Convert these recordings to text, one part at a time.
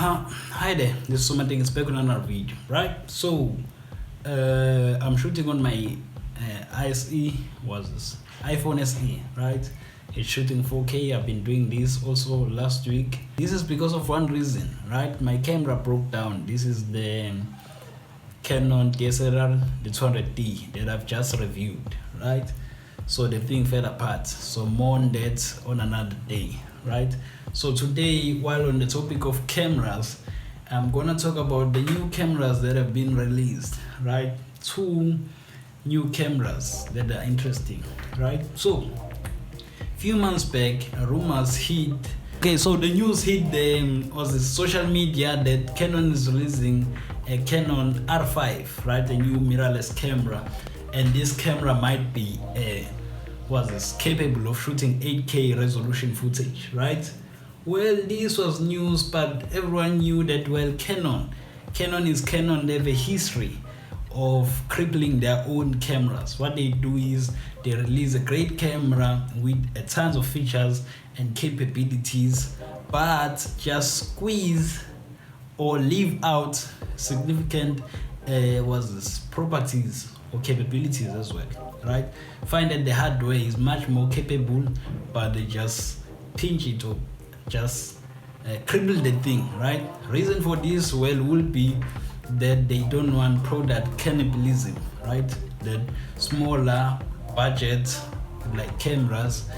Hi there, this is Somating is back on another video, right? So I'm shooting on my iPhone SE, right? It's shooting 4K. I've been doing this also last week. This is because of one reason, right? My camera broke down. This is the Canon DSLR, the 200D that I've just reviewed, right? So the thing fell apart. So more on that on another day, right? So today, while on the topic of cameras, I'm gonna talk about the new cameras that have been released, right? Two new cameras that are interesting, right? So few months back, rumors hit. Okay, so the news hit the social media that Canon is releasing a Canon R5, right? A new mirrorless camera, and this camera might be capable of shooting 8K resolution footage, right? Well, this was news, but everyone knew that, well, Canon is Canon. They have a history of crippling their own cameras. What they do is they release a great camera with tons of features and capabilities, but just squeeze or leave out significant properties or capabilities as well, right? Find that the hardware is much more capable, but they just pinch it or just cripple the thing, right? Reason for this, well, will be that they don't want product cannibalism, right? That smaller budget like cameras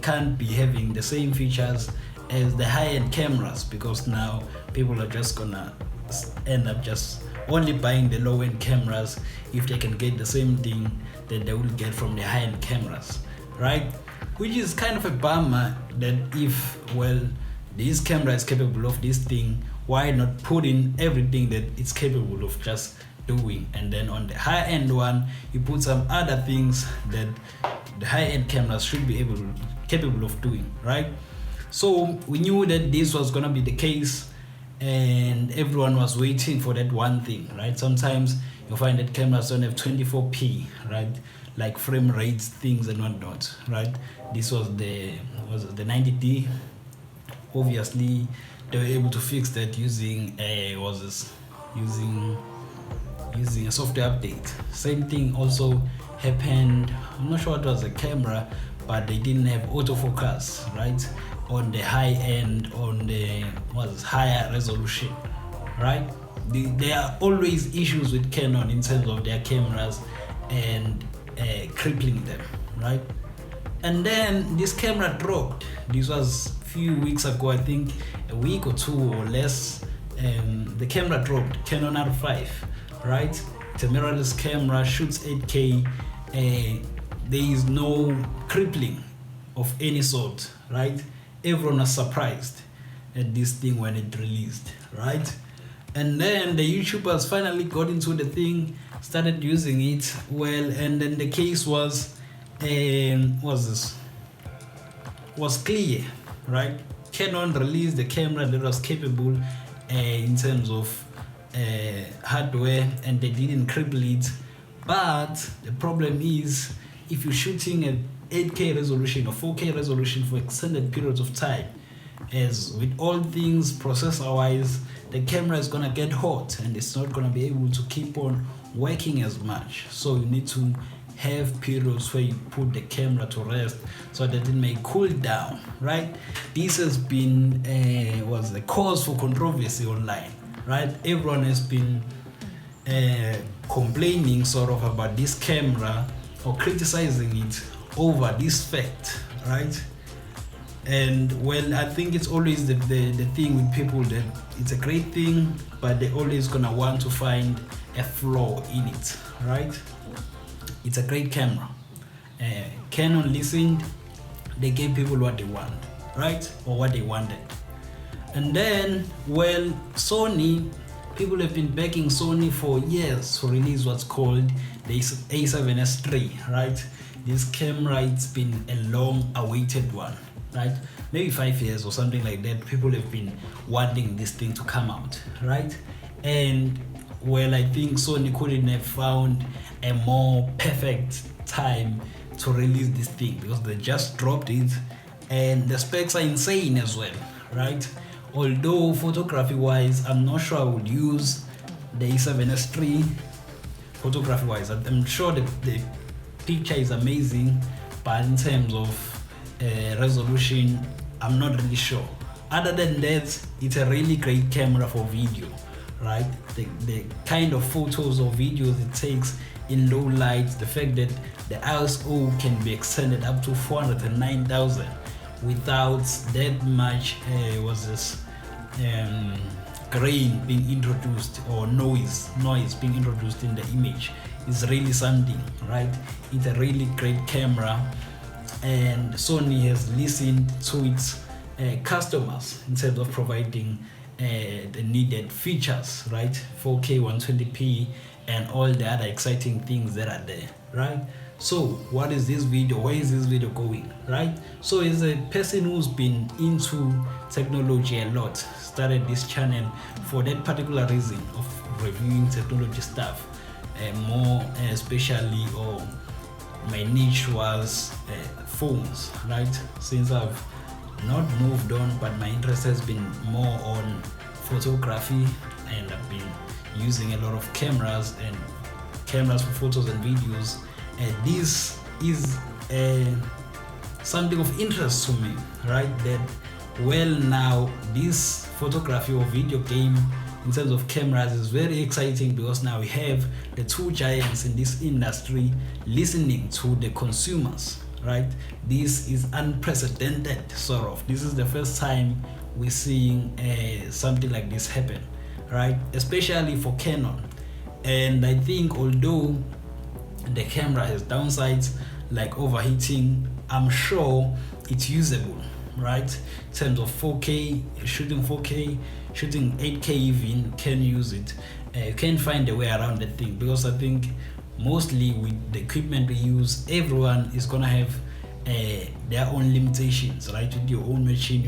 can't be having the same features as the high-end cameras, because now people are just gonna end up just only buying the low-end cameras if they can get the same thing that they will get from the high-end cameras, right? Which is kind of a bummer, that if, well, this camera is capable of this thing, why not put in everything that it's capable of just doing, and then on the high-end one you put some other things that the high-end cameras should be capable of doing, right? So we knew that this was gonna be the case, and everyone was waiting for that one thing, right? Sometimes you find that cameras don't have 24p, right? Like frame rates, things and whatnot, right? This was the 90D. Obviously, they were able to fix that using using a software update. Same thing also happened. I'm not sure what was the camera, but they didn't have autofocus, right? On the high end, on the higher resolution, right? There are always issues with Canon in terms of their cameras and crippling them, right? And then this camera dropped. This was a few weeks ago, I think a week or two or less. The camera dropped, Canon R5, right? It's a mirrorless camera, shoots 8K. There is no crippling of any sort, right? Everyone was surprised at this thing when it released, right? And then the YouTubers finally got into the thing, started using it, well, and then the case was clear, right? Canon released the camera that was capable in terms of hardware, and they didn't cripple it. But the problem is, if you're shooting at 8K resolution or 4K resolution for extended periods of time, as with all things processor-wise, the camera is gonna get hot and it's not gonna be able to keep on working as much. So you need to have periods where you put the camera to rest so that it may cool down, right? This has been was the cause for controversy online, right? Everyone has been complaining sort of about this camera or criticizing it over this fact, right? And well, I think it's always the thing with people that it's a great thing, but they're always gonna want to find a flaw in it, right? It's a great camera. Canon listened, they gave people what they want, right? Or what they wanted. And then, well, Sony, people have been begging Sony for years to release what's called the A7S3, right? This camera, it's been a long awaited one, right? Maybe 5 years or something like that. People have been wanting this thing to come out, right? And well, I think Sony couldn't have found a more perfect time to release this thing, because they just dropped it and the specs are insane as well, right? Although photography wise, I'm not sure I would use the A7S III. Photography wise, I'm sure the picture is amazing, but in terms of resolution, I'm not really sure. Other than that, it's a really great camera for video, right? The kind of photos or videos it takes in low light, the fact that the ISO can be extended up to 409,000 without that much grain being introduced or noise being introduced in the image is really something, right? It's a really great camera, and Sony has listened to its customers in terms of providing the needed features, right? 4K 120p and all the other exciting things that are there, right? So what is this video? Where is this video going, right? So as a person who's been into technology a lot, started this channel for that particular reason of reviewing technology stuff, more especially, or my niche was phones, right? Since I've not moved on, but my interest has been more on photography, and I've been using a lot of cameras for photos and videos, and this is something of interest to me, right? That now this photography or video game in terms of cameras is very exciting, because now we have the two giants in this industry listening to the consumers, right? This is unprecedented, sort of. This is the first time we're seeing something like this happen, right? Especially for Canon. And I think although the camera has downsides like overheating, I'm sure it's usable, right? In terms of 4K, shooting 8K even, can use it. You can find a way around that thing, because I think mostly with the equipment we use, everyone is gonna have their own limitations, right? With your own machine,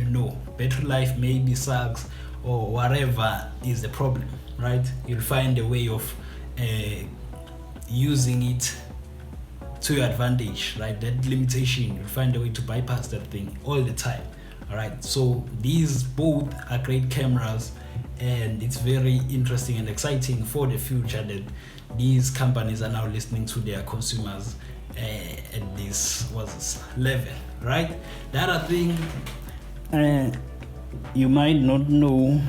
battery life maybe sucks, or whatever is the problem, right? You'll find a way of using it to your advantage, right? That limitation, you'll find a way to bypass that thing all the time. All right, so these both are great cameras, and it's very interesting and exciting for the future that these companies are now listening to their consumers at this level, right? The other thing you might not know,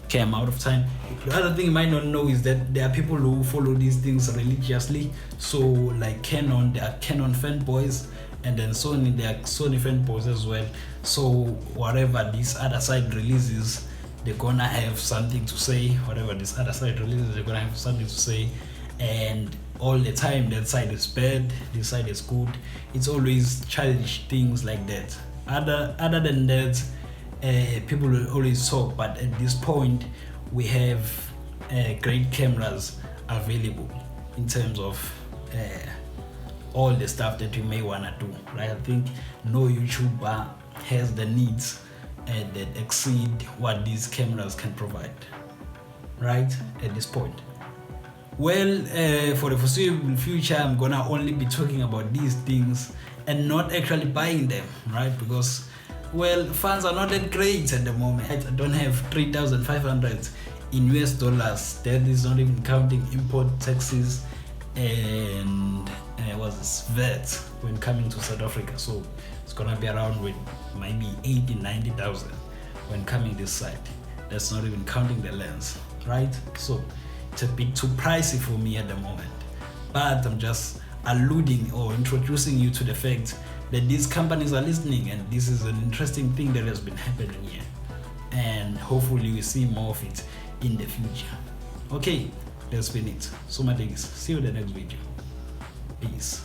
okay, I'm out of time. The other thing you might not know is that there are people who follow these things religiously. So like Canon, there are Canon fanboys, and then Sony, there are Sony fanboys as well. So whatever this other side releases, they're gonna have something to say. Whatever this other side releases, they're gonna have something to say. And all the time, that side is bad, this side is good. It's always childish things like that. Other than that, people will always talk, but at this point we have great cameras available in terms of all the stuff that you may want to do, right? I think no YouTuber has the needs that exceed what these cameras can provide, right? At this point. Well, for the foreseeable future, I'm gonna only be talking about these things and not actually buying them, right? Because, well, funds are not that great at the moment. I don't have 3,500 in US dollars. That is not even counting import taxes and VAT when coming to South Africa. So it's gonna be around with maybe 80,000-90,000 when coming this side. That's not even counting the lens, right? So it's a bit too pricey for me at the moment. But I'm just alluding or introducing you to the fact that these companies are listening, and this is an interesting thing that has been happening here, and hopefully we see more of it in the future. Okay, that's been it. So my days. See you in the next video. Peace.